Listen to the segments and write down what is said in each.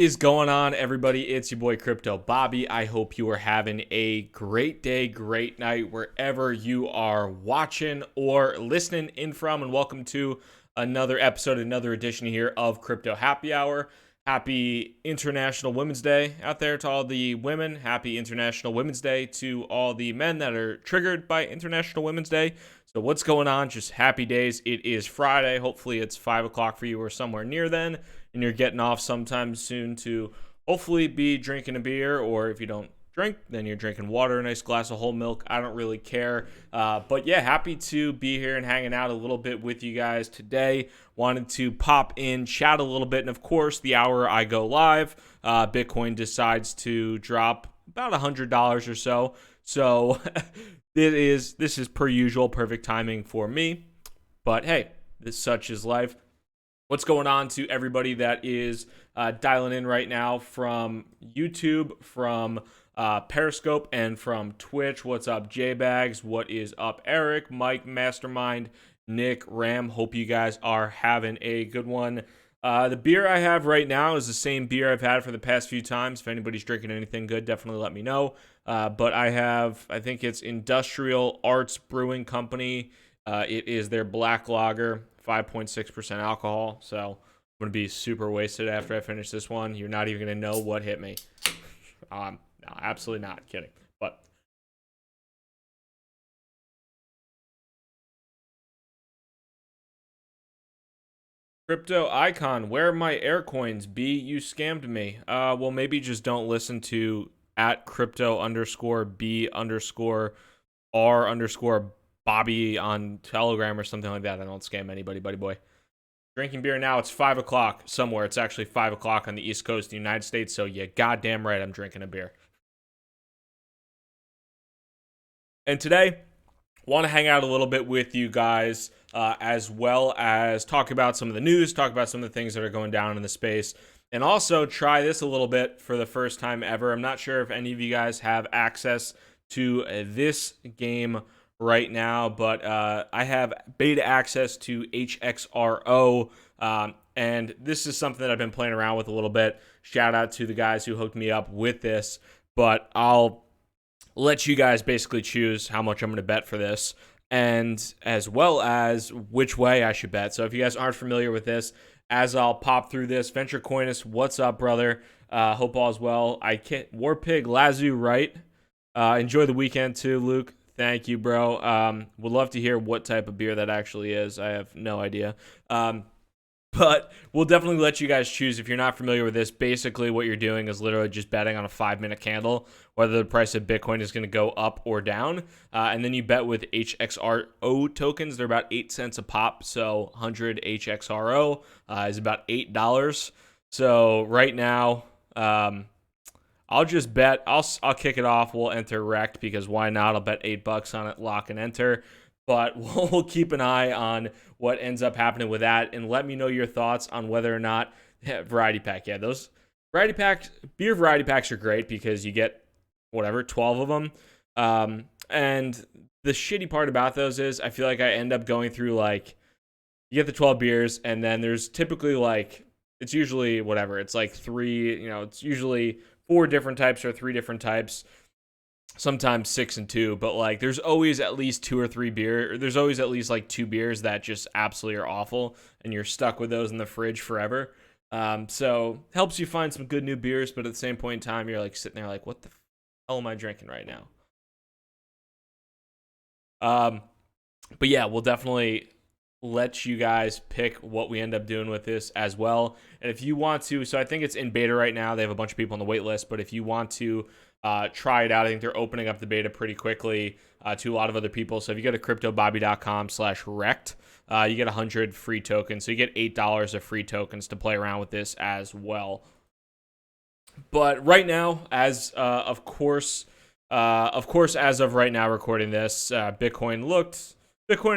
Is going on, everybody? It's your boy Crypto Bobby. I hope you are having a great day, great night, wherever you are watching or listening in from. And welcome to another episode, another edition here of Crypto Happy Hour. Happy International Women's Day out there to all the women. Happy International Women's Day to all the men that are triggered by International Women's Day. So what's going on? Just happy days. It is Friday. Hopefully it's 5 o'clock for you or somewhere near then, and you're getting off sometime soon to hopefully be drinking a beer, or if you don't drink, then you're drinking water, a nice glass of whole milk. I don't really care. But yeah, happy to be here and hanging out a little bit with you guys today. Wanted to pop in, chat a little bit, and of course, the hour I go live, Bitcoin decides to drop about $100 or so. So this is per usual, perfect timing for me. But hey, such is life. What's going on to everybody that is dialing in right now from YouTube, from Periscope, and from Twitch? What's up, J-Bags? What is up, Eric, Mike, Mastermind, Nick, Ram? Hope you guys are having a good one. The beer I have right now is the same beer I've had for the past few times. If anybody's drinking anything good, definitely let me know. But I think it's Industrial Arts Brewing Company. It is their black lager, 5.6% alcohol. So I'm going to be super wasted after I finish this one. You're not even going to know what hit me. No, absolutely not kidding. But Crypto Icon, where are my air coins? B, you scammed me. Well, maybe just don't listen to at crypto_B_R_Bobby on Telegram or something like that. I don't scam anybody, buddy boy. Drinking beer now. It's 5 o'clock somewhere. It's actually 5 o'clock on the East Coast of the United States. So yeah, goddamn right, I'm drinking a beer. And today, want to hang out a little bit with you guys, as well as talk about some of the news, talk about some of the things that are going down in the space, and also try this a little bit for the first time ever. I'm not sure if any of you guys have access to this game right now, but I have beta access to HXRO, and this is something that I've been playing around with a little bit. Shout out to the guys who hooked me up with this, but I'll let you guys basically choose how much I'm going to bet for this, and as well as which way I should bet. So if you guys aren't familiar with this, as I'll pop through this, Venture Coinus, what's up, brother? Hope all is well. I can't. Warpig, Lazu, right? Enjoy the weekend too, Luke. Thank you, bro. Would love to hear what type of beer that actually is. I have no idea. But we'll definitely let you guys choose. If you're not familiar with this, basically what you're doing is literally just betting on a 5-minute candle, whether the price of Bitcoin is going to go up or down. And then you bet with HXRO tokens. They're about 8 cents a pop. So 100 HXRO is about $8. So right now, I'll just bet. I'll kick it off. We'll enter Rekt because why not? I'll bet $8 on it, lock and enter. But we'll keep an eye on what ends up happening with that, and let me know your thoughts on whether or not variety pack. Yeah, those variety packs, beer variety packs are great because you get 12 of them. And the shitty part about those is I feel like I end up going through you get the 12 beers, and then there's typically it's usually it's like three. It's usually 4 different types or 3 different types. Sometimes 6 and 2, but there's always at least 2 or 3 beer. There's always at least 2 beers that just absolutely are awful, and you're stuck with those in the fridge forever. So helps you find some good new beers, but at the same point in time, you're sitting there what the hell am I drinking right now? But yeah, we'll definitely let you guys pick what we end up doing with this as well. And if you want to, so I think it's in beta right now. They have a bunch of people on the wait list, but if you want to try it out, I think they're opening up the beta pretty quickly to a lot of other people. So if you go to cryptobobby.com/rekt, you get 100 free tokens. So you get $8 of free tokens to play around with this as well. But right now, of course, as of right now recording this, Bitcoin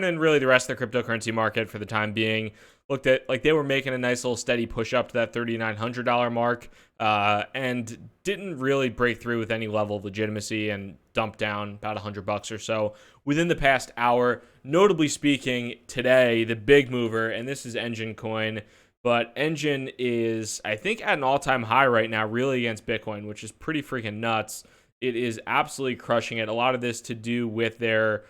and really the rest of the cryptocurrency market for the time being looked at they were making a nice little steady push up to that $3,900 mark, and didn't really break through with any level of legitimacy and dumped down about $100 or so within the past hour. Notably speaking, today the big mover, and this is Engine Coin, But Engine is, I think, at an all-time high right now, really against Bitcoin, which is pretty freaking nuts. It is absolutely crushing it. A lot of this to do with their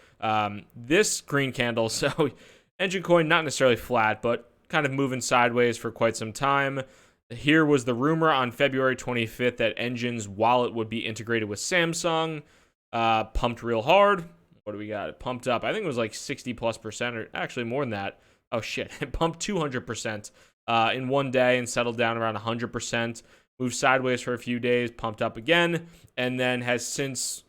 this green candle. So Engine coin not necessarily flat, but kind of moving sideways for quite some time. Here was the rumor on February 25th that Engine's wallet would be integrated with Samsung. Pumped real hard. What do we got? It pumped up. I think it was like 60+%, or actually more than that. Oh shit! It pumped 200% in one day and settled down around 100%. Moved sideways for a few days, pumped up again, and then has since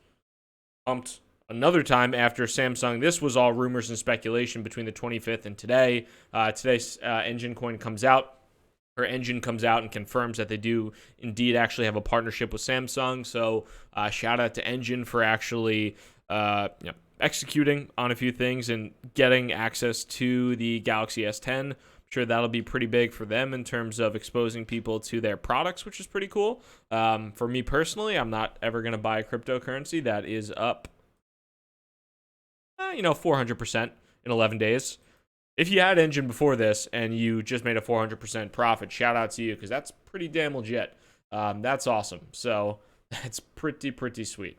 pumped another time after Samsung. This was all rumors and speculation between the 25th and today. Today's Engine coin comes out. Or Engine comes out and confirms that they do indeed actually have a partnership with Samsung. So shout out to Engine for actually executing on a few things and getting access to the Galaxy S10. I'm sure that'll be pretty big for them in terms of exposing people to their products, which is pretty cool. For me personally, I'm not ever going to buy a cryptocurrency that is up 400% in 11 days. If you had Engine before this and you just made a 400% profit, shout out to you, because that's pretty damn legit. That's awesome. So that's pretty sweet.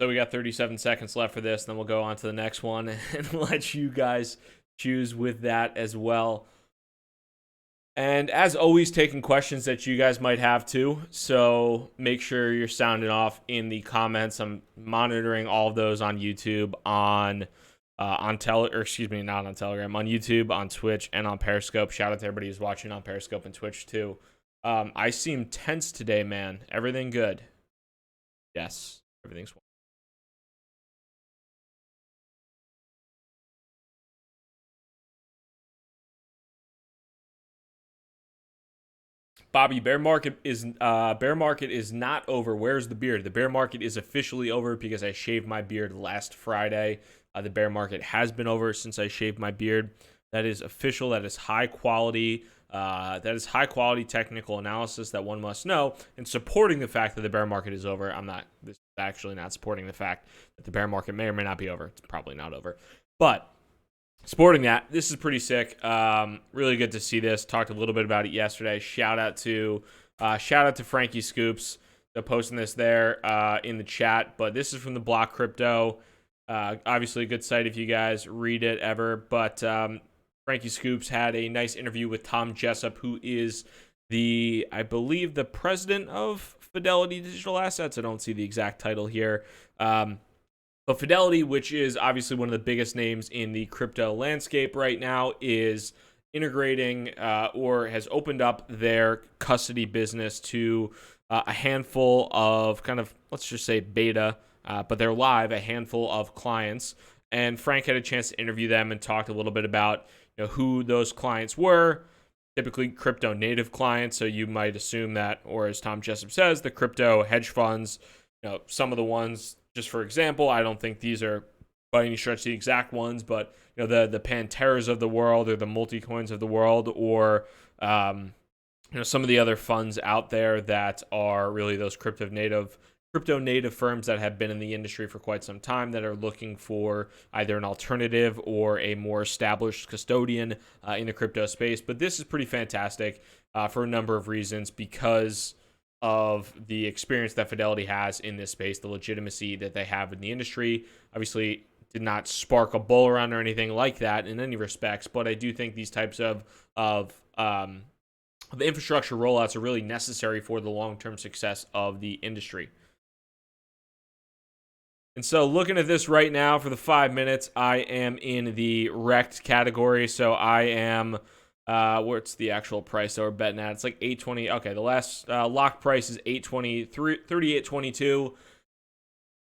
So we got 37 seconds left for this, then we'll go on to the next one and let you guys choose with that as well. And as always, taking questions that you guys might have too. So make sure you're sounding off in the comments. I'm monitoring all of those on YouTube, on Telegram, on YouTube, on Twitch, and on Periscope. Shout out to everybody who's watching on Periscope and Twitch too. I seem tense today, man. Everything good? Yes, everything's well. Bobby, bear market is not over. Where's the beard? The bear market is officially over because I shaved my beard last Friday. The bear market has been over since I shaved my beard. That is official. That is high quality. Technical analysis that one must know. And supporting the fact that the bear market is over, this is actually not supporting the fact that the bear market may or may not be over. It's probably not over. But supporting that, this is pretty sick. Really good to see this. Talked a little bit about it yesterday. Shout out to Frankie Scoops. They're posting this there in the chat. But this is from the Block Crypto. Obviously a good site if you guys read it ever. But Frankie Scoops had a nice interview with Tom Jessup, who is I believe the president of Fidelity Digital Assets. I don't see the exact title here. But Fidelity, which is obviously one of the biggest names in the crypto landscape right now, is integrating or has opened up their custody business to a handful of kind of, let's just say beta, but they're live, a handful of clients. And Frank had a chance to interview them and talked a little bit about who those clients were. Typically crypto native clients, so you might assume that, or as Tom Jessup says, the crypto hedge funds. Some of the ones, just for example, I don't think these are by any stretch the exact ones, but the Panteras of the world, or the Multicoins of the world, or some of the other funds out there that are really those crypto native firms that have been in the industry for quite some time, that are looking for either an alternative or a more established custodian in the crypto space. But this is pretty fantastic for a number of reasons, because of the experience that Fidelity has in this space, the legitimacy that they have in the industry. Obviously did not spark a bull run or anything like that in any respects, but I do think these types of the infrastructure rollouts are really necessary for the long-term success of the industry. And so looking at this right now for the 5 minutes, I am in the Rekt category. So I am, what's the actual price that we're betting at? It's like 820. Okay, the last lock price is 38.22.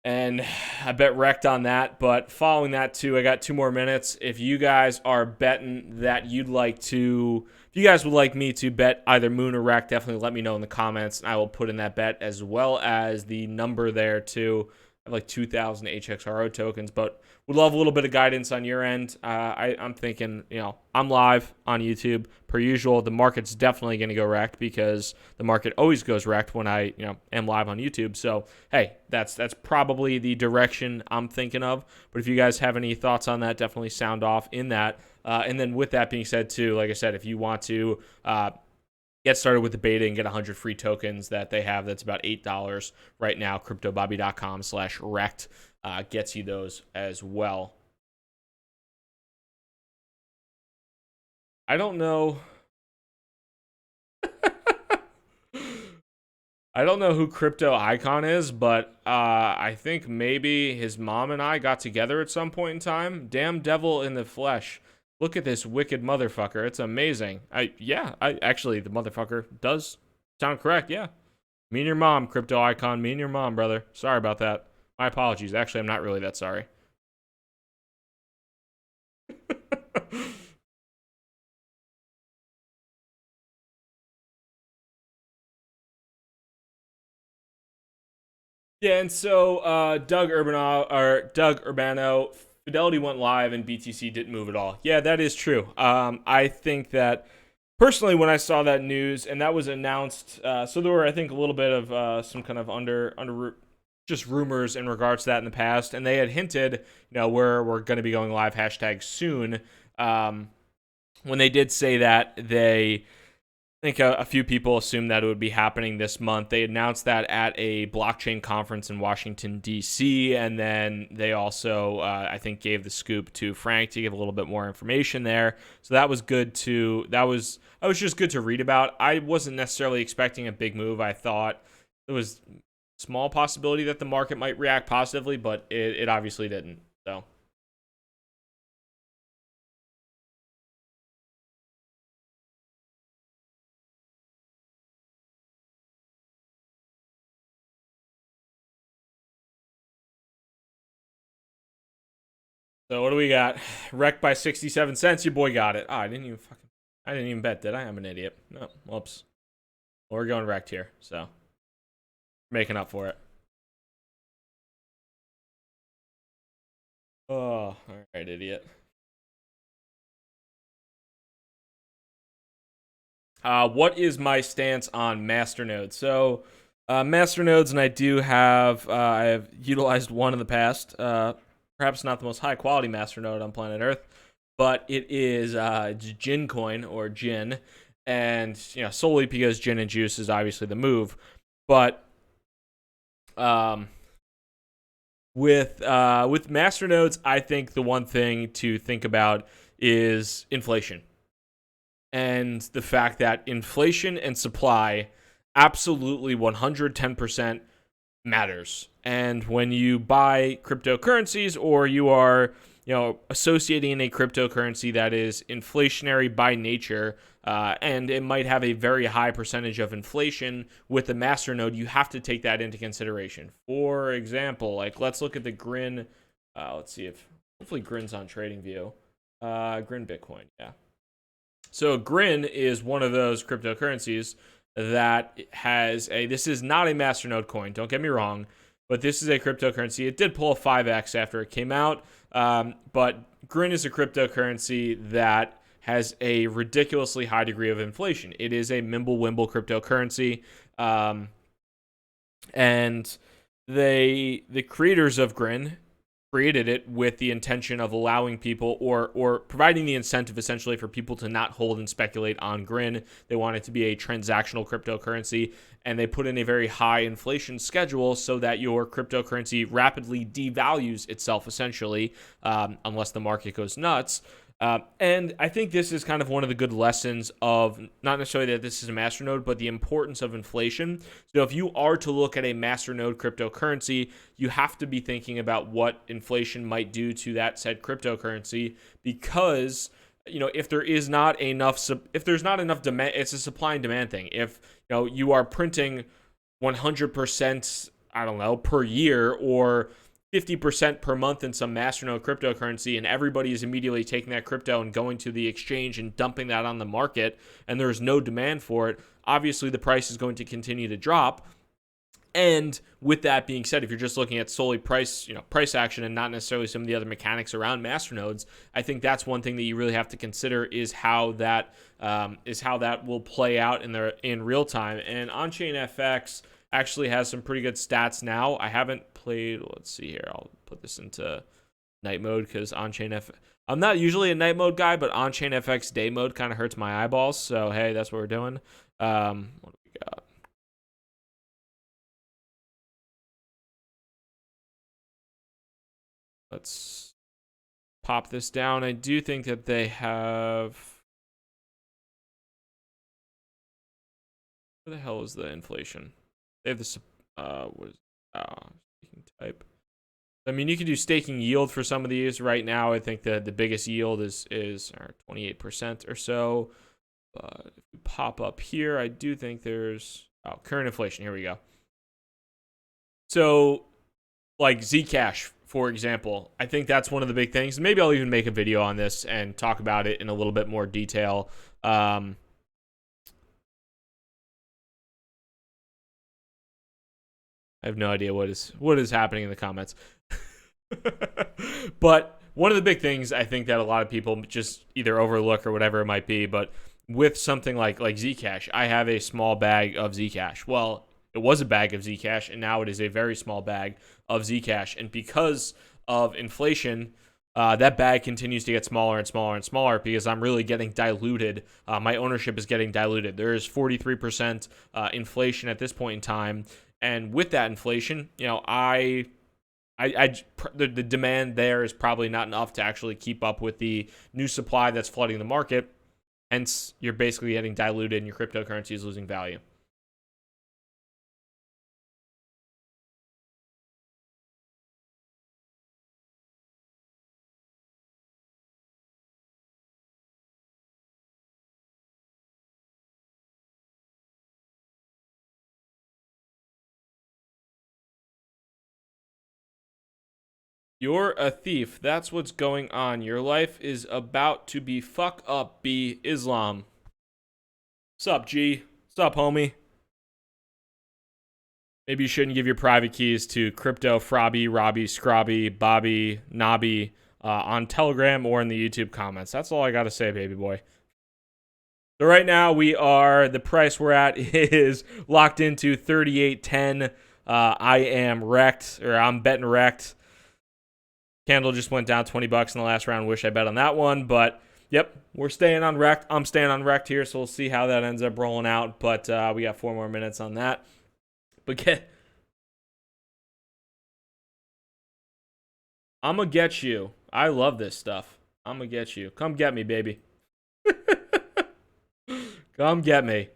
And I bet Rekt on that. But following that too, I got 2 more minutes. If you guys are betting that if you guys would like me to bet either Moon or Rekt, definitely let me know in the comments, and I will put in that bet, as well as the number there too. I have like 2,000 HXRO tokens, but would love a little bit of guidance on your end. I'm thinking, I'm live on YouTube per usual. The market's definitely going to go Rekt, because the market always goes Rekt when I, am live on YouTube. So, hey, that's probably the direction I'm thinking of. But if you guys have any thoughts on that, definitely sound off in that. And then with that being said, too, like I said, if you want to get started with the beta and get 100 free tokens that they have, that's about $8 right now. CryptoBobby.com/Rekt gets you those as well. I don't know. I don't know who Crypto Icon is, but I think maybe his mom and I got together at some point in time. Damn devil in the flesh. Look at this wicked motherfucker. It's amazing. Actually, the motherfucker does sound correct. Yeah. Me and your mom, Crypto Icon. Me and your mom, brother. Sorry about that. My apologies. Actually, I'm not really that sorry. Yeah, and so Doug Urbano, Fidelity went live and BTC didn't move at all. Yeah, that is true. I think that personally, when I saw that news and that was announced, so there were, I think, a little bit of some kind of under just rumors in regards to that in the past, and they had hinted, we're going to be going live #soon. When they did say that, I think a few people assumed that it would be happening this month. They announced that at a blockchain conference in Washington, D.C., and then they also, I think, gave the scoop to Frank to give a little bit more information there. So that was good that was just good to read about. I wasn't necessarily expecting a big move. I thought there was small possibility that the market might react positively, but it obviously didn't. So. So what do we got? Rekt by 67 cents. Your boy got it. I didn't even bet, did I? I'm an idiot. No, whoops. Well, we're going Rekt here, so making up for it. Oh, all right, idiot. What is my stance on Masternodes? So, Masternodes, and I have utilized one in the past. Perhaps not the most high quality Masternode on planet Earth, but it is Gin Coin or Gin, and solely because gin and juice is obviously the move. But with Masternodes, I think the one thing to think about is inflation. And the fact that inflation and supply absolutely 110% matters. And when you buy cryptocurrencies or you are, associating a cryptocurrency that is inflationary by nature, and it might have a very high percentage of inflation with the masternode, you have to take that into consideration. For example, let's look at the Grin. Let's see if hopefully Grin's on TradingView. Grin Bitcoin, yeah. So Grin is one of those cryptocurrencies that has this is not a masternode coin, don't get me wrong, but this is a cryptocurrency. It did pull a 5x after it came out, but Grin is a cryptocurrency that has a ridiculously high degree of inflation. It is a Mimblewimble cryptocurrency, and the creators of Grin created it with the intention of allowing people or providing the incentive essentially for people to not hold and speculate on Grin. They want it to be a transactional cryptocurrency, and they put in a very high inflation schedule so that your cryptocurrency rapidly devalues itself essentially, unless the market goes nuts. And I think this is kind of one of the good lessons of not necessarily that this is a masternode, but the importance of inflation. So if you are to look at a masternode cryptocurrency, you have to be thinking about what inflation might do to that said cryptocurrency, because if there's not enough demand, it's a supply and demand thing. If you are printing 100%, I don't know, per year, or 50% per month in some masternode cryptocurrency, and everybody is immediately taking that crypto and going to the exchange and dumping that on the market, and there is no demand for it, obviously the price is going to continue to drop. And with that being said, if you're just looking at solely price action and not necessarily some of the other mechanics around masternodes, I think that's one thing that you really have to consider is how that will play out in real time. And on-chain FX actually has some pretty good stats now. I haven't played. Let's see here. I'll put this into night mode because on-chain I'm not usually a night mode guy, but on-chain FX day mode kind of hurts my eyeballs. So, hey, that's what we're doing. What do we got? Let's pop this down. I do think that they have... Where the hell is the inflation? They have this, what is staking type. I mean, you can do staking yield for some of these. Right now, I think the biggest yield is 28% or so. But if we pop up here, I do think there's current inflation. Here we go. So, like Zcash, for example, I think that's one of the big things. Maybe I'll even make a video on this and talk about it in a little bit more detail. I have no idea what is happening in the comments. But one of the big things I think that a lot of people just either overlook or whatever it might be, but with something like Zcash, I have a small bag of Zcash. Well, it was a bag of Zcash, and now it is a very small bag of Zcash. And because of inflation, that bag continues to get smaller and smaller and smaller because I'm really getting diluted. My ownership is getting diluted. There is 43% inflation at this point in time. And with that inflation, you know, the demand there is probably not enough to actually keep up with the new supply that's flooding the market. Hence, you're basically getting diluted and your cryptocurrency is losing value. You're a thief. That's what's going on. Your life is about to be fuck up, B. Islam. Sup, G? Sup, homie? Maybe you shouldn't give your private keys to Crypto, Frobby, Robbie, Scrobby, Bobby, Nobby on Telegram or in the YouTube comments. That's all I got to say, baby boy. So right now the price we're at is locked into 38.10. I am Rekt, or I'm betting Rekt. Candle just went down $20 in the last round. Wish I bet on that one, but yep, we're staying on Rekt. I'm staying on Rekt here, so we'll see how that ends up rolling out. But we got 4 more minutes on that. But I'm gonna get you. I love this stuff. I'm gonna get you. Come get me, baby. Come get me.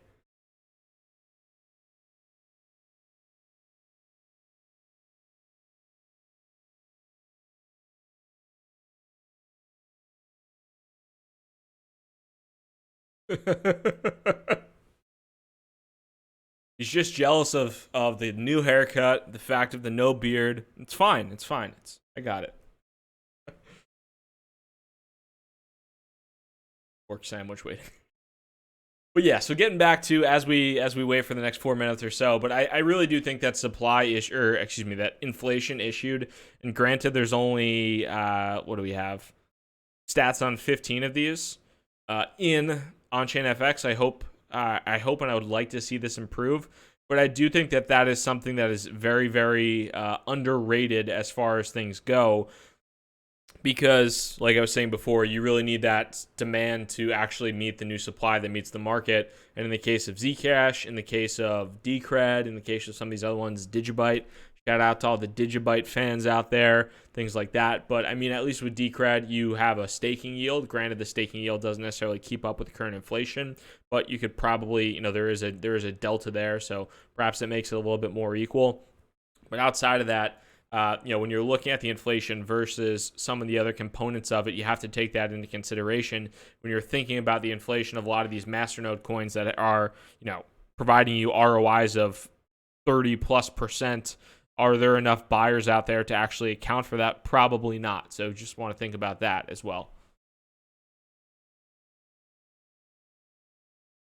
He's just jealous of the new haircut, the fact of the no beard. It's fine. It's fine. I got it. Pork sandwich waiting. But yeah, so getting back to as we wait for the next 4 minutes or so, but I really do think that that inflation issued, and granted, there's only what do we have? Stats on 15 of these in on-chain FX. I hope and I would like to see this improve, but I do think that is something that is very, very underrated as far as things go. Because, like I was saying before, you really need that demand to actually meet the new supply that meets the market. And in the case of Zcash, in the case of Decred, in the case of some of these other ones, Digibyte. Shout out to all the Digibyte fans out there, things like that. But I mean, at least with Decred, you have a staking yield. Granted, the staking yield doesn't necessarily keep up with current inflation, but you could probably, there is a delta there, so perhaps it makes it a little bit more equal. But outside of that, when you're looking at the inflation versus some of the other components of it, you have to take that into consideration when you're thinking about the inflation of a lot of these Masternode coins that are, providing you ROIs of 30+%. Are there enough buyers out there to actually account for that? Probably not. So just want to think about that as well.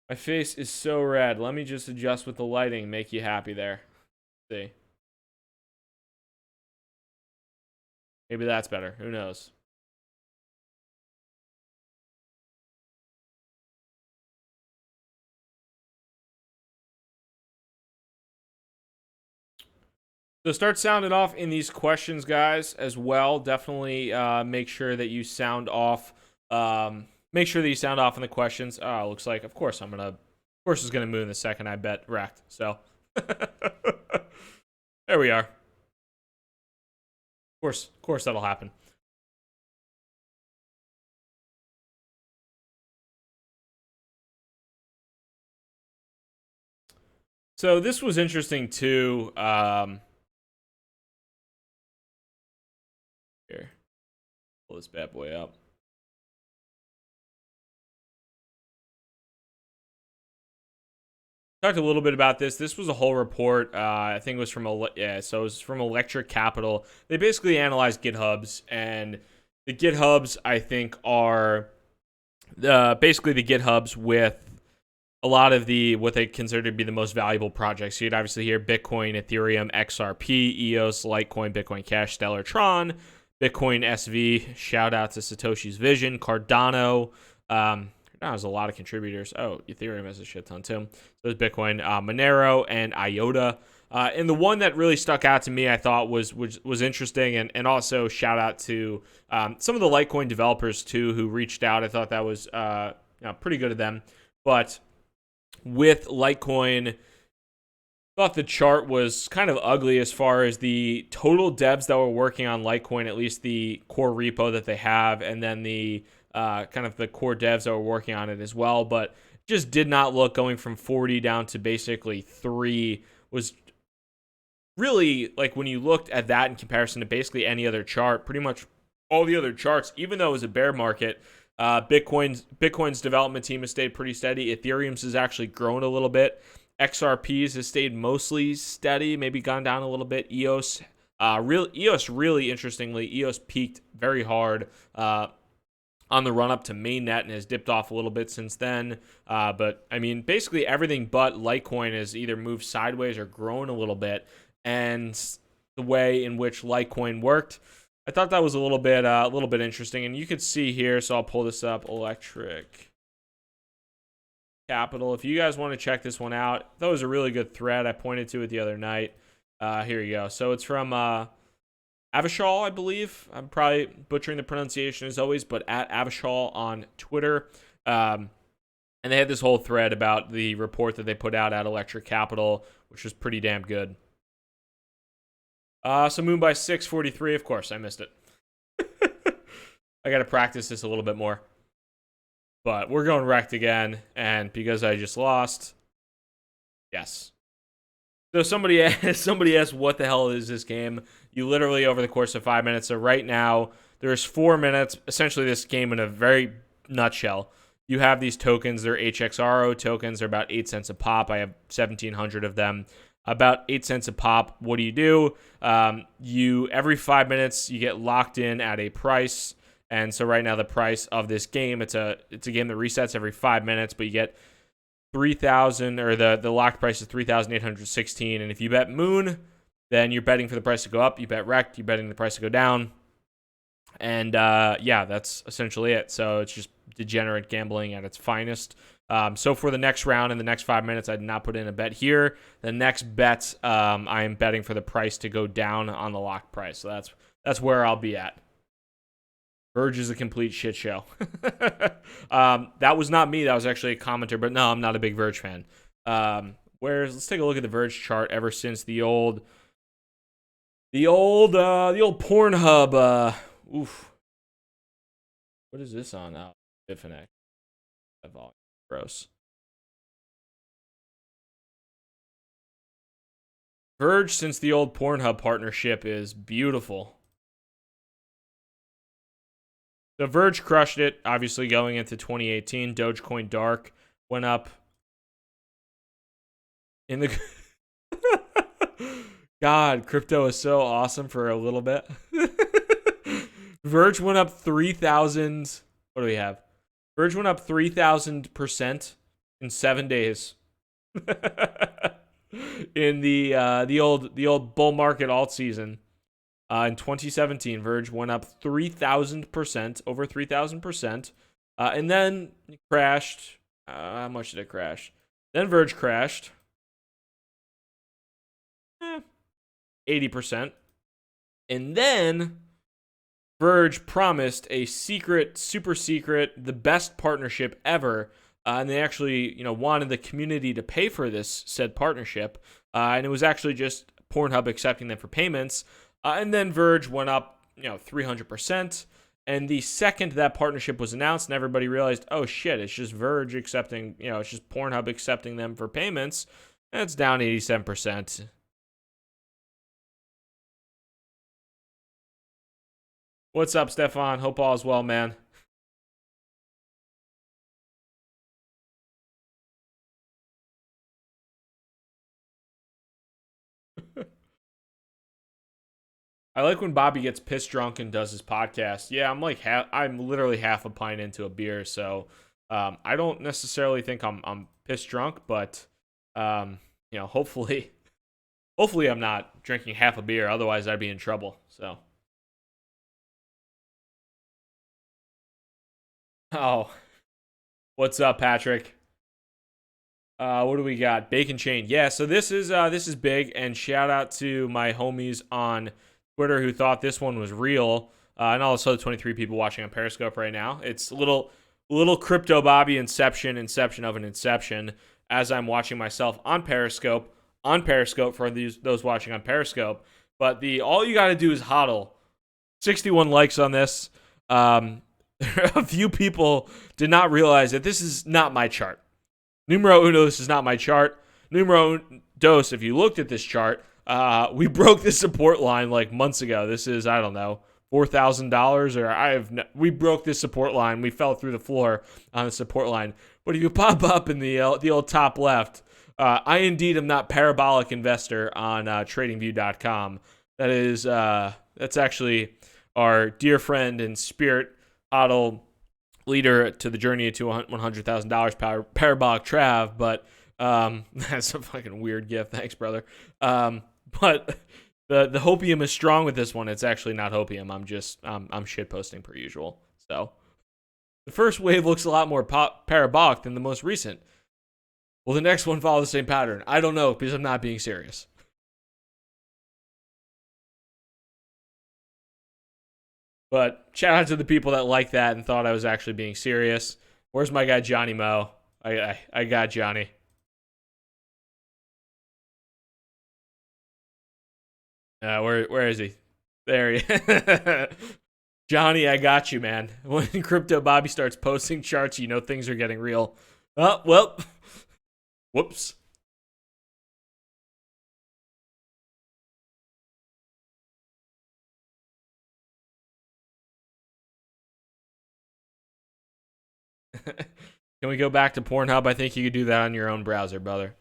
My face is so red. Let me just adjust with the lighting, make you happy there. See. Maybe that's better. Who knows? So start sounding off in these questions, guys, as well. Definitely make sure that you sound off. Make sure that you sound off in the questions. Looks like, of course, it's gonna move in the second I bet Rekt. So there we are. Of course, that'll happen. So this was interesting too. Here, pull this bad boy up. Talked a little bit about this. This was a whole report. I think it was from it was from Electric Capital. They basically analyzed GitHubs, and the GitHubs I think are basically the GitHubs with a lot of the what they consider to be the most valuable projects. So you'd obviously hear Bitcoin, Ethereum, XRP, EOS, Litecoin, Bitcoin Cash, Stellar Tron, Bitcoin SV. Shout out to Satoshi's Vision, Cardano. There's a lot of contributors. Oh, Ethereum has a shit ton too. So there's Bitcoin, Monero, and IOTA. And the one that really stuck out to me, I thought was interesting, and also shout out to some of the Litecoin developers too who reached out. I thought that was pretty good of them. But with Litecoin, thought the chart was kind of ugly as far as the total devs that were working on Litecoin, at least the core repo that they have, and then the kind of the core devs that were working on it as well. But just did not look, going from 40 down to basically 3 was really, like, when you looked at that in comparison to basically any other chart, pretty much all the other charts, even though it was a bear market, Bitcoin's development team has stayed pretty steady. Ethereum's has actually grown a little bit. XRP's has stayed mostly steady, maybe gone down a little bit. EOS, really interestingly, EOS peaked very hard on the run up to mainnet and has dipped off a little bit since then. But I mean, basically everything but Litecoin has either moved sideways or grown a little bit. And the way in which Litecoin worked, I thought that was a little bit interesting. And you could see here, so I'll pull this up, Electric Capital. If you guys want to check this one out, that was a really good thread. I pointed to it the other night. Here you go. So it's from Avishal, I believe. I'm probably butchering the pronunciation as always, but at Avishal on Twitter. And they had this whole thread about the report that they put out at Electric Capital, which was pretty damn good. So Moon by 643, of course, I missed it. I got to practice this a little bit more. But we're going Rekt again, and because I just lost, yes. So somebody asked, what the hell is this game? You literally, over the course of 5 minutes, so right now, there's 4 minutes, essentially this game in a very nutshell. You have these tokens, they're HXRO tokens, they're about 8 cents a pop. I have 1,700 of them. About 8 cents a pop. What do? You every 5 minutes you get locked in at a price, and so right now the price of this game, it's a game that resets every 5 minutes, but you get 3,000, or the locked price is 3,816. And if you bet Moon, then you're betting for the price to go up. You bet Rekt, you're betting the price to go down. And yeah, that's essentially it. So it's just degenerate gambling at its finest. So for the next round, in the next 5 minutes, I did not put in a bet here. The next bet, I am betting for the price to go down on the lock price. So that's where I'll be at. Verge is a complete shit show. That was not me. That was actually a commenter. But no, I'm not a big Verge fan. Let's take a look at the Verge chart ever since the old Pornhub. Oof. What is this on now? Bitfinex. Gross. Verge since the old Pornhub partnership is beautiful. The Verge crushed it, obviously going into 2018. Dogecoin Dark went up in the... God, crypto is so awesome for a little bit. Verge went up 3,000... What do we have? Verge went up 3,000% in 7 days. In the old bull market alt season. In 2017, Verge went up 3,000%, over 3,000%, and then it crashed. How much did it crash? Then Verge crashed. 80%. And then Verge promised a secret, super secret, the best partnership ever. And they actually, wanted the community to pay for this said partnership. And it was actually just Pornhub accepting them for payments. And then Verge went up, 300%. And the second that partnership was announced and everybody realized, oh shit, it's just Verge accepting, it's just Pornhub accepting them for payments, and it's down 87%. What's up, Stefan? Hope all is well, man. I like when Bobby gets pissed drunk and does his podcast. Yeah, I'm literally half a pint into a beer, so I don't necessarily think I'm pissed drunk, but hopefully I'm not drinking half a beer. Otherwise, I'd be in trouble. So, oh, what's up, Patrick? What do we got? Bacon chain. Yeah, so this is big, and shout out to my homies on Twitter who thought this one was real. And also 23 people watching on Periscope right now. It's a little crypto Bobby inception of an inception as I'm watching myself on Periscope for those watching on Periscope. But all you got to do is hodl. 61 likes on this. A few people did not realize that this is not my chart. Numero uno, this is not my chart. Numero dos, if you looked at this chart, we broke the support line like months ago. This is, I don't know, $4,000 or we broke this support line. We fell through the floor on the support line. But if you pop up in the old top left, I indeed am not parabolic investor on tradingview.com. That's actually our dear friend and spirit hodl leader to the journey to $100,000 parabolic Trav, but that's a fucking weird gift. Thanks, brother. But the hopium is strong with this one. It's actually not hopium. I'm shit posting per usual. So the first wave looks a lot more parabolic than the most recent. Will the next one follow the same pattern? I don't know because I'm not being serious. But shout out to the people that liked that and thought I was actually being serious. Where's my guy Johnny Mo? I got Johnny. Where is he? There he Johnny, I got you, man. When Crypto Bobby starts posting charts, you know things are getting real. Oh, well. Whoops. Can we go back to Pornhub? I think you could do that on your own browser, brother.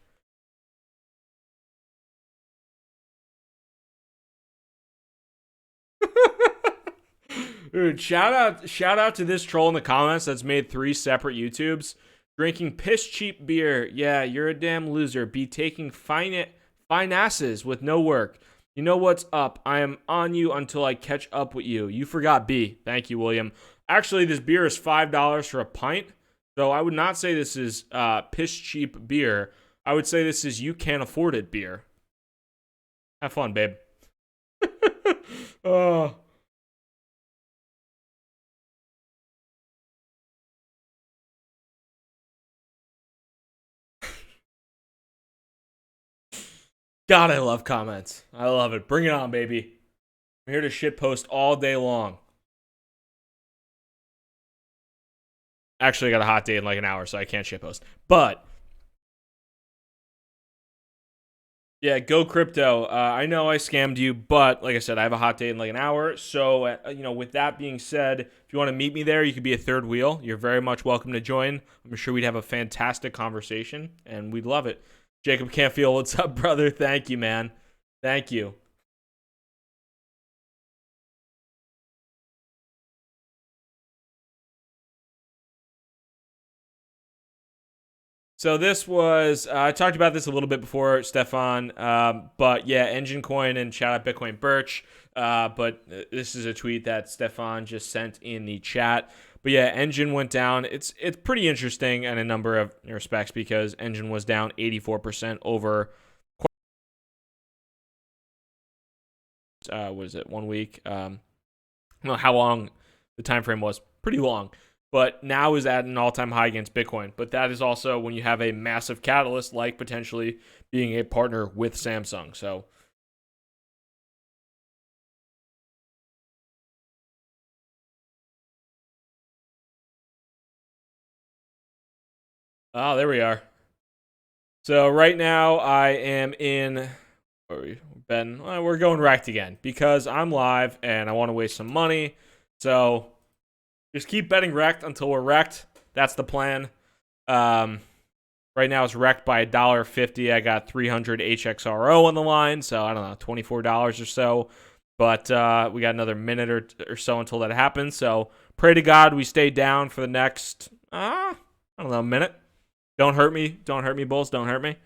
Dude, shout out to this troll in the comments that's made 3 separate YouTubes. Drinking piss cheap beer. Yeah, you're a damn loser. Be taking fine asses with no work. You know what's up. I am on you until I catch up with you. You forgot B. Thank you, William. Actually, this beer is $5 for a pint. So I would not say this is piss cheap beer. I would say this is you can't afford it beer. Have fun, babe. Oh. God, I love comments. I love it. Bring it on, baby. I'm here to shitpost all day long. Actually, I got a hot day in like an hour, so I can't shitpost. But yeah, go crypto. I know I scammed you, but like I said, I have a hot day in like an hour. So, with that being said, if you want to meet me there, you could be a third wheel. You're very much welcome to join. I'm sure we'd have a fantastic conversation, and we'd love it. Jacob Canfield, what's up, brother? Thank you, man. Thank you. So this was, I talked about this a little bit before, Stefan, but yeah, Engine Coin and shout out Bitcoin Birch. But this is a tweet that Stefan just sent in the chat. But yeah, Engine went down. It's pretty interesting in a number of respects because Engine was down 84% over what is it, 1 week? I don't know how long the time frame was. Pretty long. But now is at an all-time high against Bitcoin. But that is also when you have a massive catalyst, like potentially being a partner with Samsung. So there we are. So right now I am in. We're going Rekt again because I'm live and I want to waste some money. So just keep betting Rekt until we're wrecked. That's the plan. Right now it's Rekt by $1.50. I got 300 HXRO on the line, so I don't know, $24 or so. But we got another minute or so until that happens. So pray to God we stay down for the next, I don't know, minute. Don't hurt me. Don't hurt me, Bulls. Don't hurt me.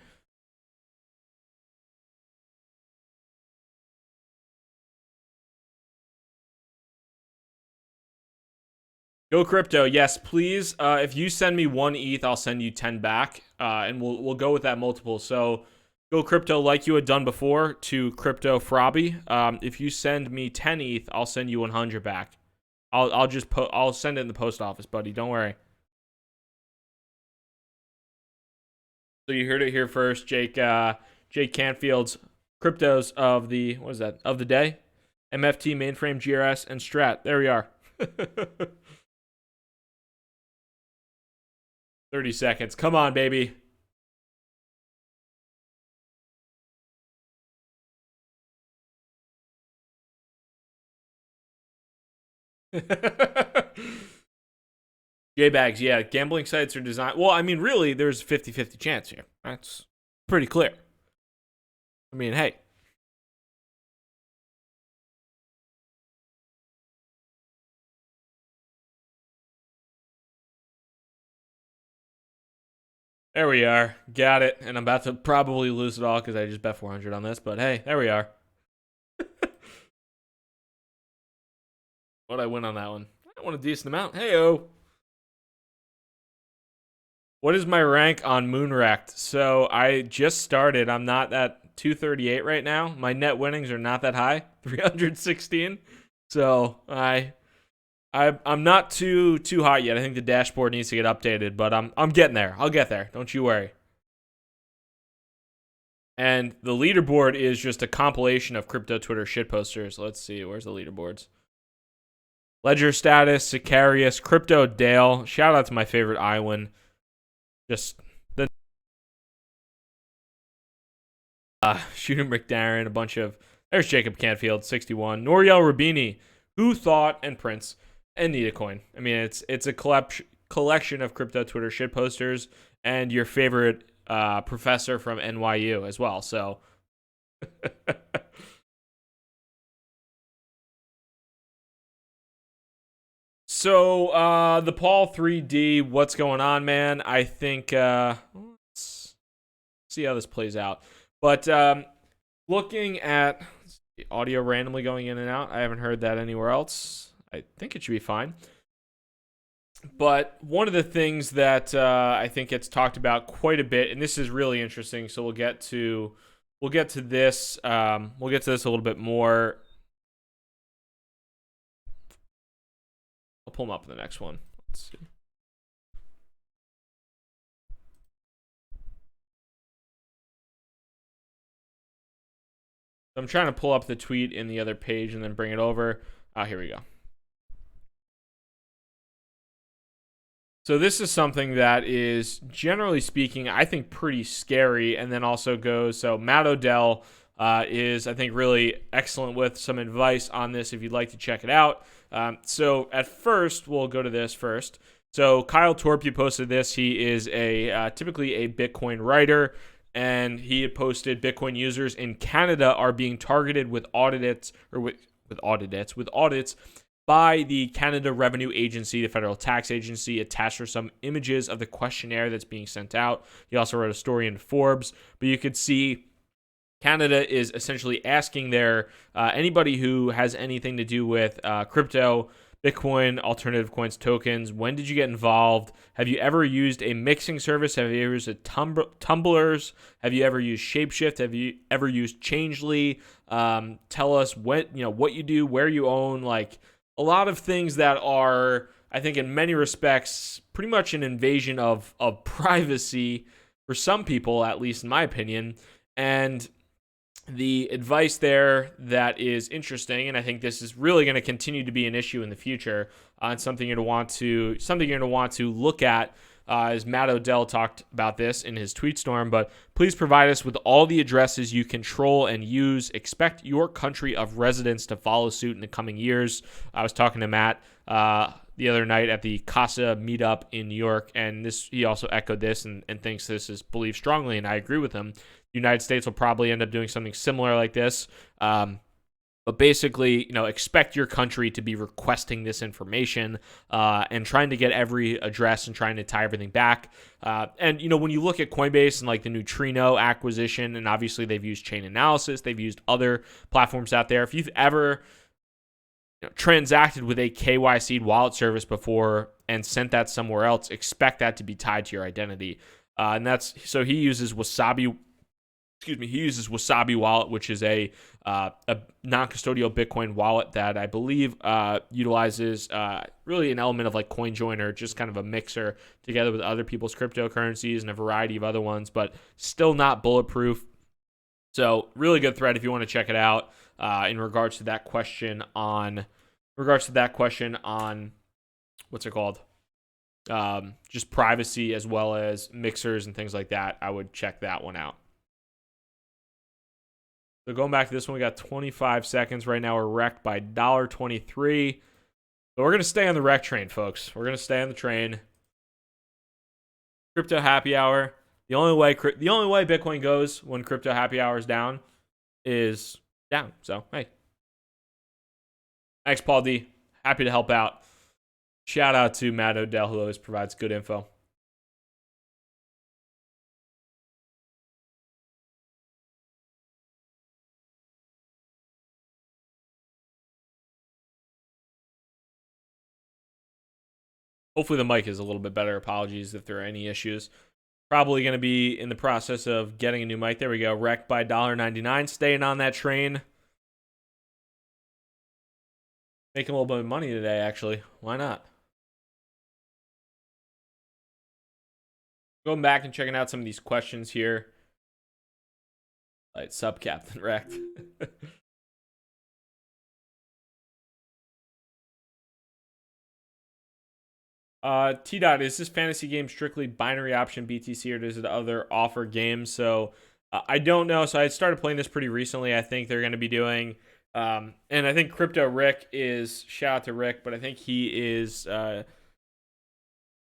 Go crypto. Yes, please. If you send me 1 ETH, I'll send you 10 back. And we'll go with that multiple. So go crypto like you had done before to Crypto Frobby. If you send me 10 ETH, I'll send you 100 back. I'll send it in the post office, buddy. Don't worry. So you heard it here first, Jake Canfield's cryptos of the of the day, MFT, mainframe, GRS, and Strat. There we are. 30 seconds. Come on, baby. J-Bags, yeah. Gambling sites are designed. Well, I mean, really, there's a 50-50 chance here. That's pretty clear. I mean, hey. There we are. Got it. And I'm about to probably lose it all because I just bet 400 on this. But hey, there we are. What'd I win on that one? I won a decent amount. Hey-oh. What is my rank on Moonrekt? So I just started. I'm not at 238 right now. My net winnings are not that high. 316. So I'm not too hot yet. I think the dashboard needs to get updated, but I'm getting there. I'll get there. Don't you worry. And the leaderboard is just a compilation of crypto Twitter shitposters. Let's see. Where's the leaderboards? Ledger Status, Sicarius, Crypto Dale. Shout out to my favorite Iwan. Just the Shooting McDarren, a bunch of. There's Jacob Canfield, 61. Noriel Rubini, Who Thought, and Prince, and Need a Coin. I mean, it's a collection of crypto Twitter shitposters and your favorite professor from NYU as well. So. So, the Paul 3D, what's going on, man? I think, let's see how this plays out. But looking at audio randomly going in and out, I haven't heard that anywhere else. I think it should be fine. But one of the things that I think gets talked about quite a bit, and this is really interesting, so we'll get to this. We'll get to this a little bit more. I'll pull them up in the next one. Let's see. I'm trying to pull up the tweet in the other page and then bring it over. Here we go. So this is something that is, generally speaking, I think pretty scary, and then also goes, so Matt Odell is, I think, really excellent with some advice on this if you'd like to check it out. So at first, we'll go to this first. So Kyle Torpy posted this. He is typically a Bitcoin writer, and he had posted Bitcoin users in Canada are being targeted with audits by the Canada Revenue Agency, the federal tax agency. Attached are some images of the questionnaire that's being sent out. He also wrote a story in Forbes, but you could see Canada is essentially asking their anybody who has anything to do with crypto, Bitcoin, alternative coins, tokens. When did you get involved? Have you ever used a mixing service? Have you ever used tumblers? Have you ever used Shapeshift? Have you ever used Changely? Tell us what you do, where you own, like a lot of things that are, I think, in many respects, pretty much an invasion of privacy for some people, at least in my opinion. And the advice there that is interesting, and I think this is really going to continue to be an issue in the future, and something you're going to want to look at. As Matt Odell talked about this in his tweet storm, but please provide us with all the addresses you control and use. Expect your country of residence to follow suit in the coming years. I was talking to Matt the other night at the Casa meetup in New York, and he also echoed this and thinks this is believed strongly, and I agree with him. The United States will probably end up doing something similar like this. But basically, expect your country to be requesting this information and trying to get every address and trying to tie everything back. And when you look at Coinbase and like the Neutrino acquisition, and obviously they've used chain analysis, they've used other platforms out there. If you've ever transacted with a KYC wallet service before and sent that somewhere else, expect that to be tied to your identity. And so he uses Wasabi. He uses Wasabi Wallet, which is a non-custodial Bitcoin wallet that I believe utilizes really an element of like CoinJoiner, just kind of a mixer together with other people's cryptocurrencies and a variety of other ones, but still not bulletproof. So really good thread if you want to check it out in regards to that question on what's it called? Just privacy as well as mixers and things like that. I would check that one out. So going back to this one, we got 25 seconds. Right now we're wrecked by $1.23. So we're going to stay on the wreck train, folks. We're going to stay on the train. Crypto happy hour. The only way Bitcoin goes when crypto happy hour is down is down. So, hey. Thanks, Paul D. Happy to help out. Shout out to Matt Odell, who always provides good info. Hopefully the mic is a little bit better. Apologies if there are any issues. Probably going to be in the process of getting a new mic. There we go. Wrecked by $1.99. Staying on that train. Making a little bit of money today, actually. Why not? Going back and checking out some of these questions here. Like sub Captain Rekt. T-Dot, is this fantasy game strictly binary option BTC or does it other offer games? So I don't know. So I started playing this pretty recently. I think they're going to be doing, and I think Crypto Rick is, shout out to Rick, but I think he is kind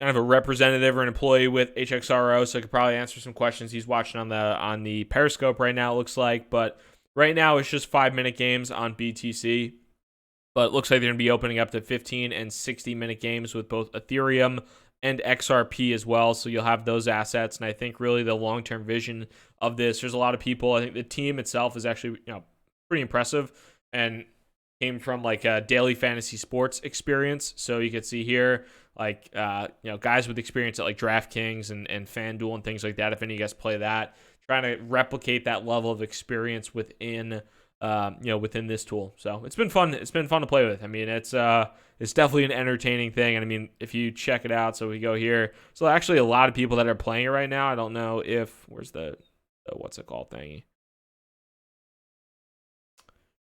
of a representative or an employee with HXRO, so I could probably answer some questions. He's watching on the Periscope right now, it looks like. But right now it's just 5-minute games on BTC. But it looks like they're going to be opening up to 15 and 60-minute games with both Ethereum and XRP as well. So you'll have those assets. And I think really the long-term vision of this, there's a lot of people. I think the team itself is actually pretty impressive and came from like a daily fantasy sports experience. So you could see here like guys with experience at like DraftKings and FanDuel and things like that. If any of you guys play that, trying to replicate that level of experience within within this tool. So it's been fun. It's been fun to play with. I mean, it's definitely an entertaining thing. And I mean, if you check it out, so we go here. So actually a lot of people that are playing it right now. I don't know if, where's the what's it called thingy?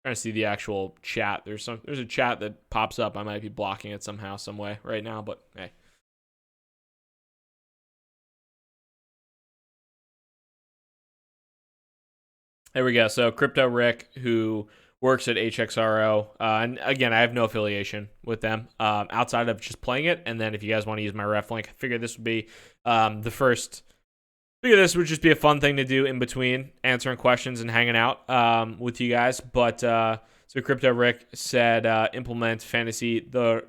Trying to see the actual chat. There's a chat that pops up. I might be blocking it somehow, some way right now, but hey. There we go. So Crypto Rick, who works at HXRO, and again, I have no affiliation with them outside of just playing it. And then if you guys want to use my ref link, I figured this would be this would just be a fun thing to do in between answering questions and hanging out with you guys. But so Crypto Rick said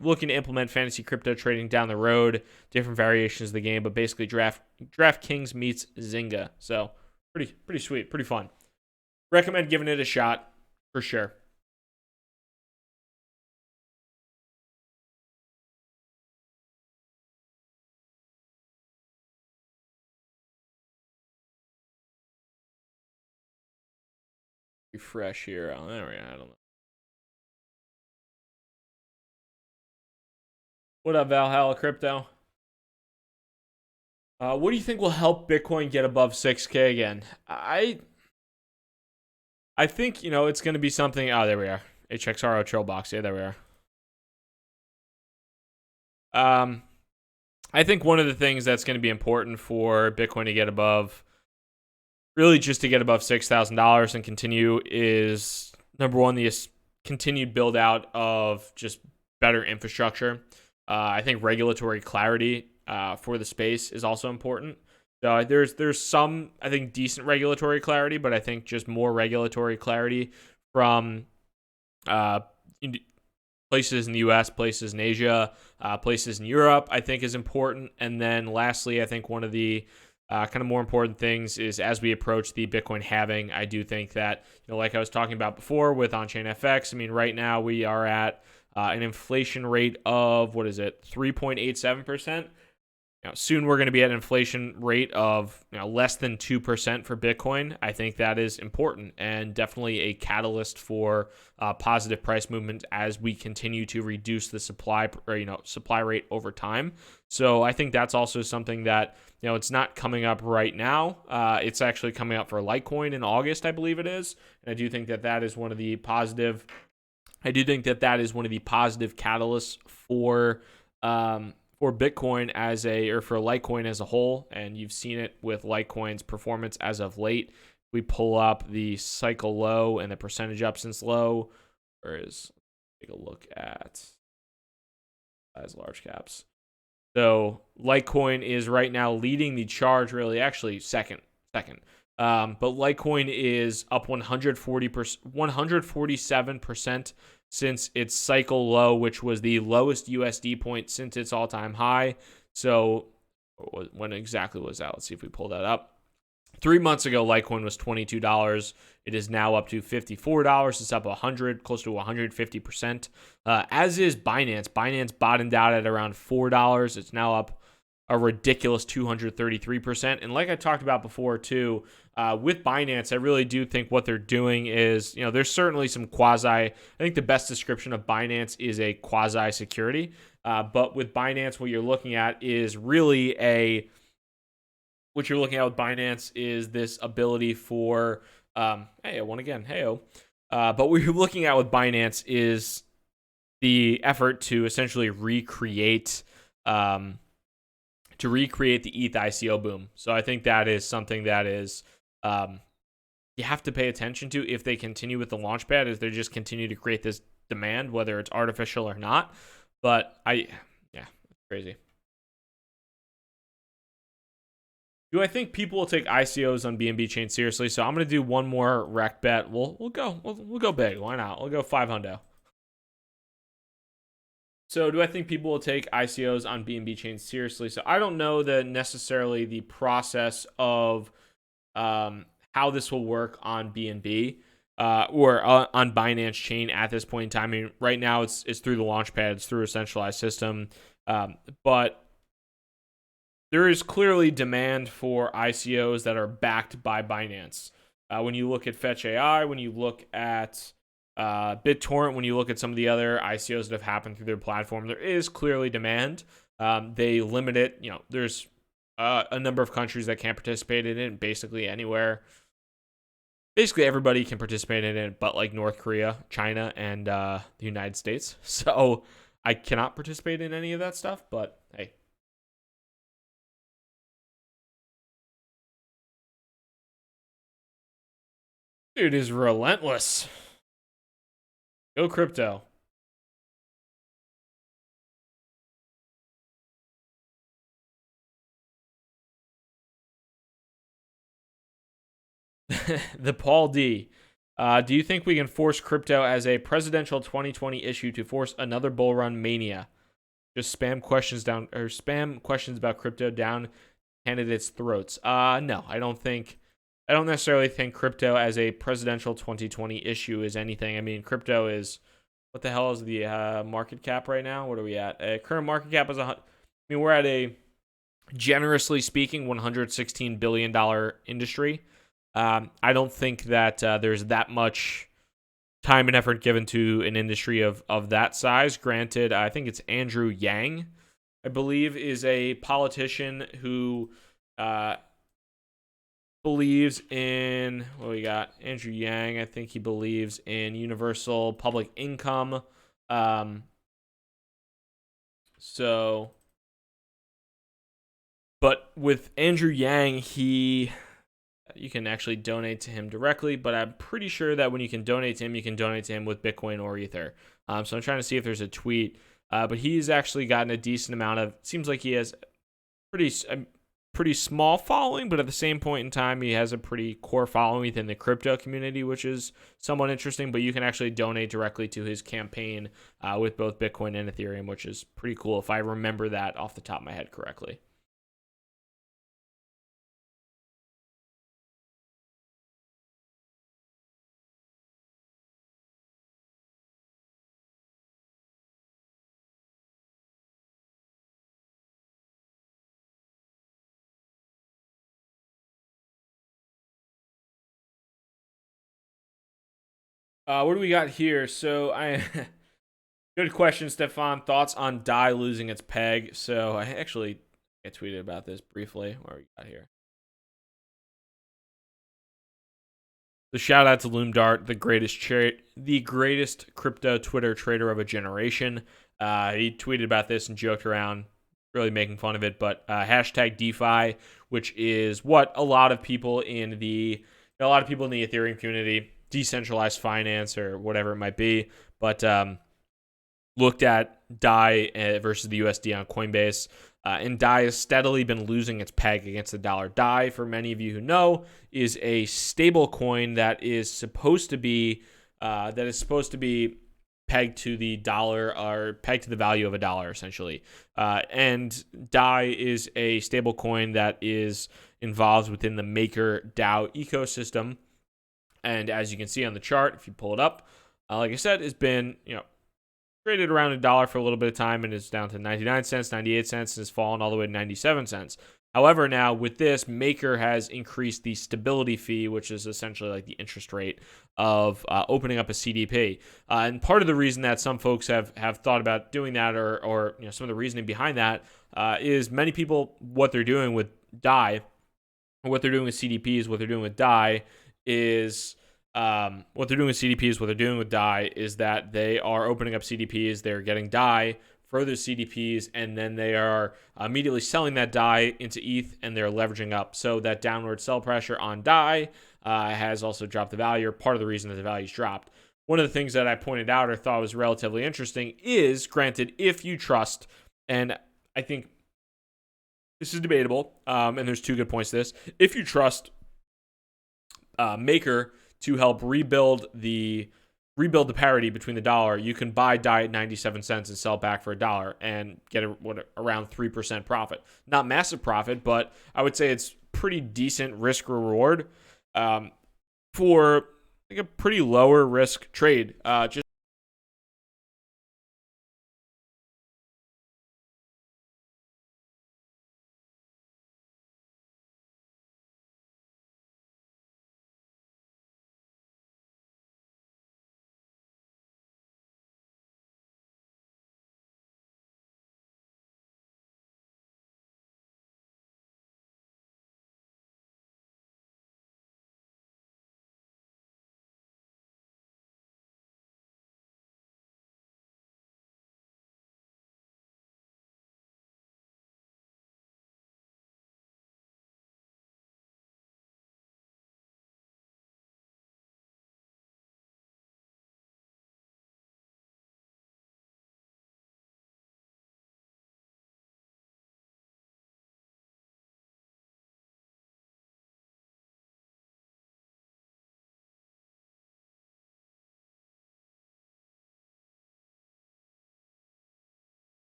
looking to implement fantasy crypto trading down the road, different variations of the game, but basically DraftKings meets Zynga. So pretty sweet, pretty fun. Recommend giving it a shot for sure. refresh here. Oh, there we go. I don't know. What up, Valhalla Crypto? What do you think will help Bitcoin get above 6K again? I think, it's going to be something. Oh, there we are. HXRO Troll Box. Yeah, there we are. I think one of the things that's going to be important for Bitcoin to get above, really just to get above $6,000 and continue, is number one, the continued build out of just better infrastructure. I think regulatory clarity for the space is also important. So there's some, I think, decent regulatory clarity, but I think just more regulatory clarity from places in the US, places in Asia, places in Europe, I think is important. And then lastly, I think one of the kind of more important things is as we approach the Bitcoin halving, I do think that, like I was talking about before with on-chain FX, I mean, right now we are at an inflation rate of, 3.87%. Soon we're going to be at an inflation rate of less than 2% for Bitcoin. I think that is important and definitely a catalyst for positive price movement as we continue to reduce the supply rate over time. So I think that's also something that it's not coming up right now. It's actually coming up for Litecoin in August, I believe it is, and I do think that is one of the positive. I do think that is one of the positive catalysts for Bitcoin for Litecoin as a whole, and you've seen it with Litecoin's performance as of late. We pull up the cycle low and the percentage up since low. Take a look at size large caps. So Litecoin is right now leading the charge, really, actually second. But Litecoin is up 147% since its cycle low, which was the lowest USD point since its all-time high. So when exactly was that? Let's see if we pull that up. 3 months ago, Litecoin was $22. It is now up to $54. It's up close to 150%. As is Binance. Binance bottomed out at around $4. It's now up a ridiculous 233%. And like I talked about before too, with Binance, I really do think what they're doing is, there's certainly some I think the best description of Binance is a quasi security. But with Binance, what you're looking at is really what you're looking at with Binance is this ability for, hey, I won again, heyo. But what you're looking at with Binance is the effort to essentially recreate the ETH ICO boom. So I think that is something that is you have to pay attention to if they continue with the launchpad, as they just continue to create this demand, whether it's artificial or not. But it's crazy. Do I think people will take ICOs on BNB chain seriously? So I'm gonna do one more Rekt bet. We'll go big. Why not? We'll go 500. So do I think people will take ICOs on BNB chain seriously? So I don't know necessarily the process of how this will work on BNB or on Binance chain at this point in time. I mean, right now it's through the launchpad, it's through a centralized system, but there is clearly demand for ICOs that are backed by Binance. When you look at Fetch AI, when you look at BitTorrent, when you look at some of the other ICOs that have happened through their platform, there is clearly demand. They limit it. There's a number of countries that can't participate in it. Basically anywhere. Basically everybody can participate in it, but like North Korea, China, and the United States. So I cannot participate in any of that stuff. But hey. Dude is relentless. Go crypto. The Paul D. Do you think we can force crypto as a presidential 2020 issue to force another bull run mania? Just spam questions about crypto down candidates' throats. No, I don't necessarily think crypto as a presidential 2020 issue is anything. I mean, crypto is, what the hell is the market cap right now? What are we at? Current market cap is we're at a, generously speaking, $116 billion industry. I don't think that there's that much time and effort given to an industry of that size. Granted, I think it's Andrew Yang, I believe, is a politician who believes in, what we got? Andrew Yang, I think he believes in universal public income. So, but with Andrew Yang, you can actually donate to him directly, but I'm pretty sure that when you can donate to him, you can donate to him with Bitcoin or Ether. So I'm trying to see if there's a tweet, but he's actually gotten a decent amount of, seems like he has pretty small following, but at the same point in time, he has a pretty core following within the crypto community, which is somewhat interesting. But you can actually donate directly to his campaign with both Bitcoin and Ethereum, which is pretty cool if I remember that off the top of my head correctly. What do we got here? So good question, Stefan. Thoughts on DAI losing its peg? So I tweeted about this briefly. What we got here? The shout out to Loomdart, the greatest crypto Twitter trader of a generation. He tweeted about this and joked around, really making fun of it. But hashtag DeFi, which is what a lot of people in the Ethereum community, decentralized finance or whatever it might be, but looked at DAI versus the USD on Coinbase. And DAI has steadily been losing its peg against the dollar. DAI, for many of you who know, is a stable coin that is supposed to be pegged to the dollar or pegged to the value of a dollar, essentially. And DAI is a stable coin that is involved within the Maker DAO ecosystem. And as you can see on the chart, if you pull it up, like I said, it's been traded around $1 for a little bit of time and is down to 99 cents, 98 cents, and has fallen all the way to 97 cents. However, now with this, Maker has increased the stability fee, which is essentially like the interest rate of opening up a CDP. And part of the reason that some folks have thought about doing that, or some of the reasoning behind that, is many people, what they're doing with DAI, or what they're doing with CDPs, what they're doing with DAI is what they're doing with CDPs, what they're doing with DAI is that they are opening up CDPs, they're getting DAI for those CDPs, and then they are immediately selling that DAI into ETH, and they're leveraging up. So that downward sell pressure on DAI has also dropped the value, or part of the reason that the value's dropped. One of the things that I pointed out or thought was relatively interesting is, granted, if you trust, and I think this is debatable, and there's two good points to this. If you trust Maker to help rebuild the parity between the dollar, you can buy DAI at 97 cents and sell back for $1 and get around 3% profit. Not massive profit, but I would say it's pretty decent risk reward for like a pretty lower risk trade.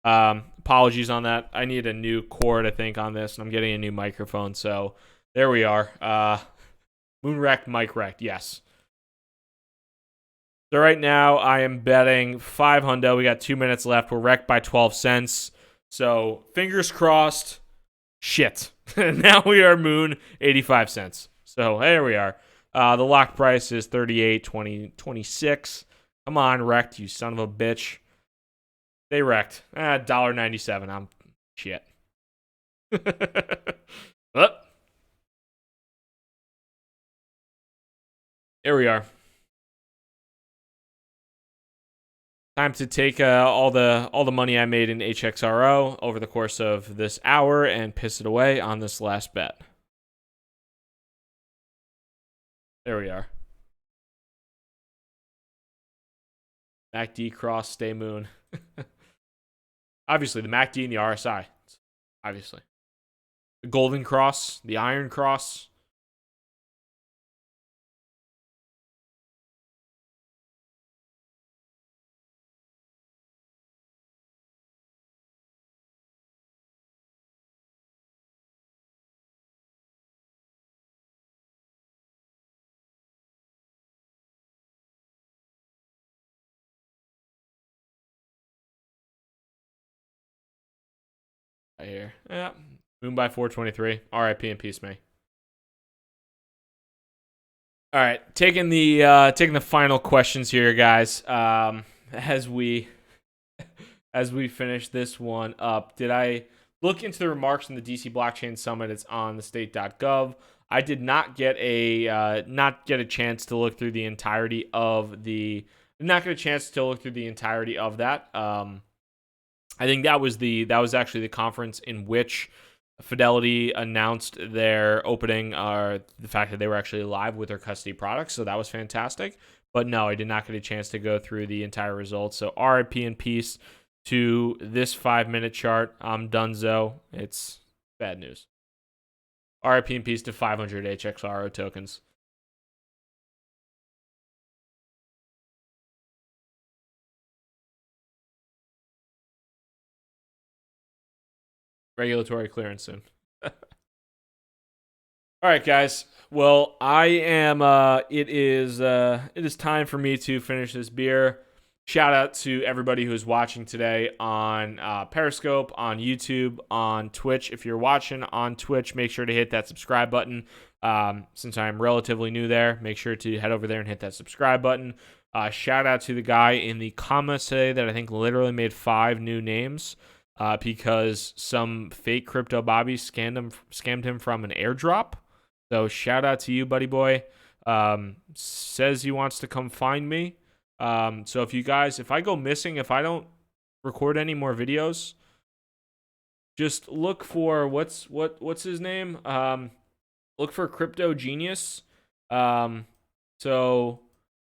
Apologies on that. I need a new cord, I think, on this, and I'm getting a new microphone. So there we are. Moon Rekt, Mic Rekt, yes. So right now I am betting 5 hundo. We got 2 minutes left. We're wrecked by 12 cents. So fingers crossed. Shit. Now we are moon 85 cents. So there we are. The lock price is 38.26. Come on, Rekt, you son of a bitch. They wrecked. $1.97. I'm shit. Oh. There we are. Time to take all the money I made in HXRO over the course of this hour and piss it away on this last bet. There we are. MACD cross, stay moon. Obviously, the MACD and the RSI. Obviously. The golden cross, the iron cross. Right here. Yeah. Moon by 423. RIP and peace, me. All right, taking the final questions here, guys. As we finish this one up, did I look into the remarks in the DC Blockchain Summit? It's on the state.gov. I did not get a chance to look through the entirety of that. I think that was actually the conference in which Fidelity announced their opening, the fact that they were actually live with their custody products. So that was fantastic. But no, I did not get a chance to go through the entire results. So RIP and peace to this 5-minute chart. I'm donezo. It's bad news. RIP and peace to 500 HXRO tokens. Regulatory clearance soon. All right, guys. Well, I am. It is time for me to finish this beer. Shout out to everybody who's watching today on Periscope, on YouTube, on Twitch. If you're watching on Twitch, make sure to hit that subscribe button. Since I'm relatively new there, make sure to head over there and hit that subscribe button. Shout out to the guy in the comments today that I think literally made 5 new names. Because some fake crypto Bobby scammed him from an airdrop. So shout out to you, buddy boy. Says he wants to come find me. So if I go missing, if I don't record any more videos, just look for what's his name? Look for Crypto Genius. So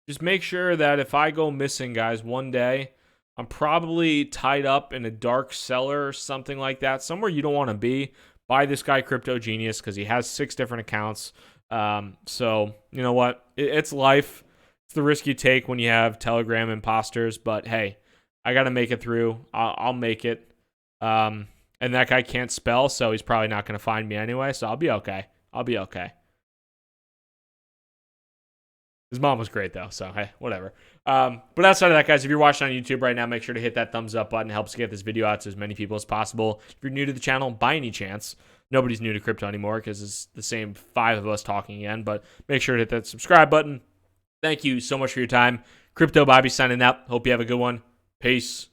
just make sure that if I go missing, guys, one day, I'm probably tied up in a dark cellar or something like that, somewhere you don't want to be. Buy this guy Crypto Genius because he has 6 different accounts. So you know what? It's life. It's the risk you take when you have Telegram imposters. But hey, I got to make it through. I'll make it. And that guy can't spell, so he's probably not going to find me anyway. So I'll be okay. His mom was great, though, so hey, whatever. But outside of that, guys, if you're watching on YouTube right now, make sure to hit that thumbs up button. It helps get this video out to as many people as possible. If you're new to the channel, by any chance, nobody's new to crypto anymore because it's the same 5 of us talking again, but make sure to hit that subscribe button. Thank you so much for your time. Crypto Bobby signing out. Hope you have a good one. Peace.